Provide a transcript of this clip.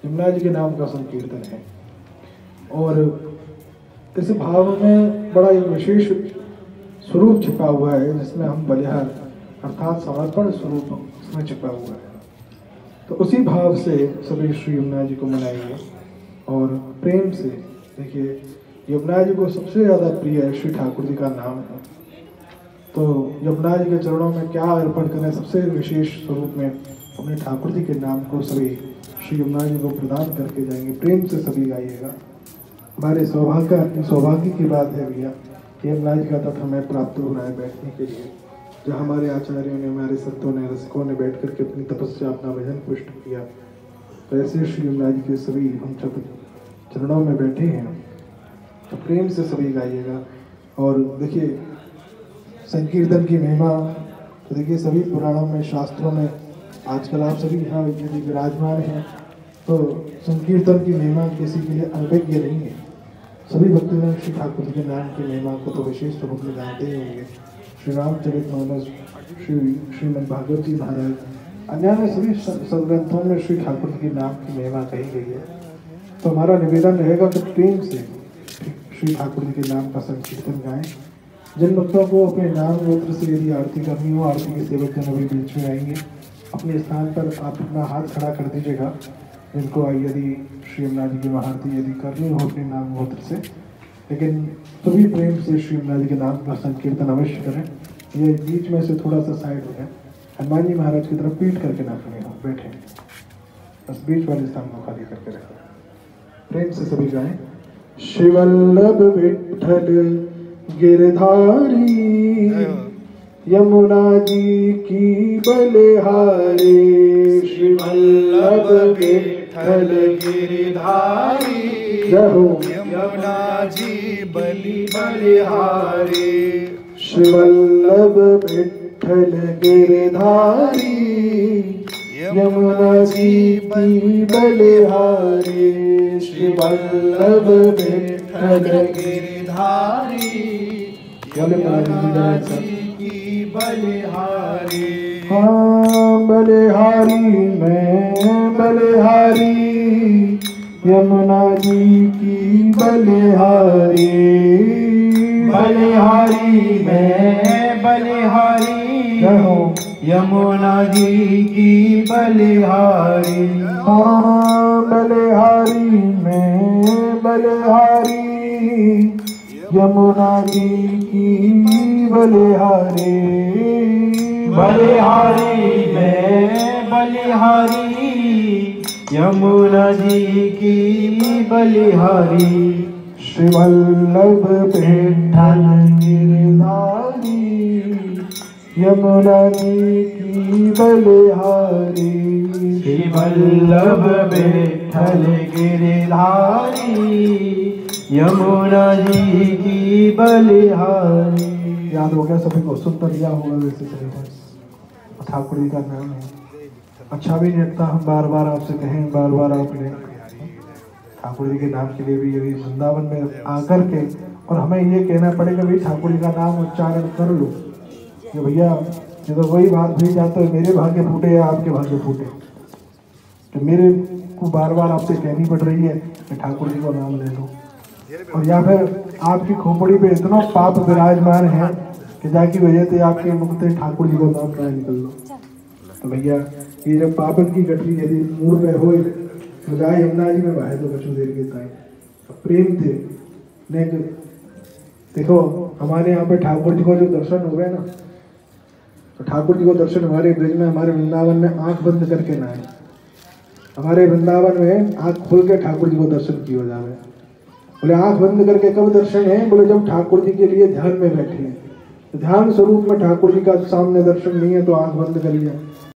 यमुना जी के नाम का संकीर्तन है। और इस भाव में बड़ा एक विशेष स्वरूप छिपा हुआ है, जिसमें हम बलिहार अर्थात समर्पण स्वरूप इसमें छिपा हुआ है। तो उसी भाव से सभी श्री यमुना जी को मनाएंगे और प्रेम से। देखिए, यमुना जी को सबसे ज़्यादा प्रिय श्री ठाकुर जी का नाम है, तो यमुना जी के चरणों में क्या अर्पण करें, सबसे विशेष स्वरूप में अपने ठाकुर जी के नाम को सभी श्री यमुना जी को प्रदान करके जाएंगे। प्रेम से सभी गाइएगा। हमारे सौभाग्य की बात है भैया, यमुना जी का तट हमें प्राप्त हो रहा है बैठने के लिए, जहाँ हमारे आचार्यों ने, हमारे संतों ने, रसिकों ने बैठ करके अपनी तपस्या, अपना भजन पुष्ट किया। तो ऐसे श्री यमुना जी के सभी हम जब चरणों में बैठे हैं, तो प्रेम से सभी गाइएगा। और देखिए, संकीर्तन की महिमा तो देखिए सभी पुराणों में, शास्त्रों में, आजकल आप सभी यहाँ यदि विराजमान हैं तो संकीर्तन की महिमा किसी के लिए अनभिज्ञ नहीं है। सभी भक्तजन श्री ठाकुर जी के नाम की महिमा को तो विशेष रूप में जानते ही होंगे। श्री रामचरितमानस, श्रीमद् भागवत जी महाराज, अन्य सभी सदग्रंथों में श्री ठाकुर जी के नाम की महिमा कही गई है। तो हमारा निवेदन रहेगा कि प्रेम से श्री ठाकुर जी के नाम का संकीर्तन गाएं। जिन भक्तों को अपने नाम गोत्र से यदि आरती करनी हो, आरती के सेवक जन अभी बीच में आएंगे, अपने स्थान पर आप अपना हाथ खड़ा कर दीजिएगा। जिनको यदि श्री यमुना जी की महाआरती यदि करनी हो अपने नाम गोत्र से, लेकिन सभी प्रेम से श्री यमुना जी के नाम का संकीर्तन अवश्य करें। ये बीच में से थोड़ा सा साइड हो जाए, हनुमान जी महाराज की तरफ पीठ करके ना खड़े हो, बैठे बस बीच वाले स्थान को खाली करके रखें। प्रेम से सभी गाएं। शिवल्लभ विठ्ठल गिरधारी, यमुना जी की बलिहारी। शिवल्लभ विठ्ठल गिरधारी, यमुना जी बलिहारी। शिवल्लभ विठ्ठल गिरधारी, यमुना जी की बलिहारी। शिवल्लभ विठ्ठल गिरधारी, यमुना जी की बलिहारी। हाँ बलिहारी मैं बलिहारी, यमुना जी की बलिहारी। बलिहारी मैं बलिहारी, यमुना जी की बलिहारी। हाँ बलिहारी मैं बलिहारी, यमुना जी की बलिहारी। बलिहारी मैं बलिहारी, यमुना जी की बलिहारी। शिवल्लभ विठ्ठल गिरधारी, यमुना जी की बलिहारी। शिवल्लभ विठ्ठल गिरधारी, यमुना जी की बलिहारी। याद हो गया सभी को, सुन तो लिया होगा वैसे सभी को। ठाकुर जी का नाम है, अच्छा भी लगता हम बार बार आपसे कहें, बार बार आप लें। ठाकुर जी के नाम के लिए भी यदि वृंदावन में आकर के और हमें ये कहना पड़ेगा भाई ठाकुर जी का नाम उच्चारण कर लो, कि भैया ये तो वही बात भी जाते है, मेरे भाग्य फूटे या आपके भाग्य फूटे। तो मेरे को बार बार आपसे कहनी पड़ रही है कि ठाकुर जी का नाम ले लो, और या फिर आपकी खोपड़ी पे इतना पाप विराजमान है कि जाकी वजह से आपके मुख से ठाकुर जी का नाम ना निकल लो। तो भैया ये जब पापन की गठरी यदि मूड में हो तो जाए यमुना जी में बाहर तो बचू देर के ताई प्रेम थे। देखो हमारे यहाँ पे ठाकुर जी को जो दर्शन हो गए ना, तो ठाकुर जी को दर्शन हमारे ब्रज में, हमारे वृंदावन में आंख बंद करके ना है। हमारे वृंदावन में आंख खोल के ठाकुर जी को दर्शन किया जावे। बोले आंख बंद करके कब दर्शन है? बोले जब ठाकुर जी के लिए ध्यान में बैठे हैं। ध्यान स्वरूप में ठाकुर जी का सामने दर्शन नहीं है तो आंख बंद कर लिया।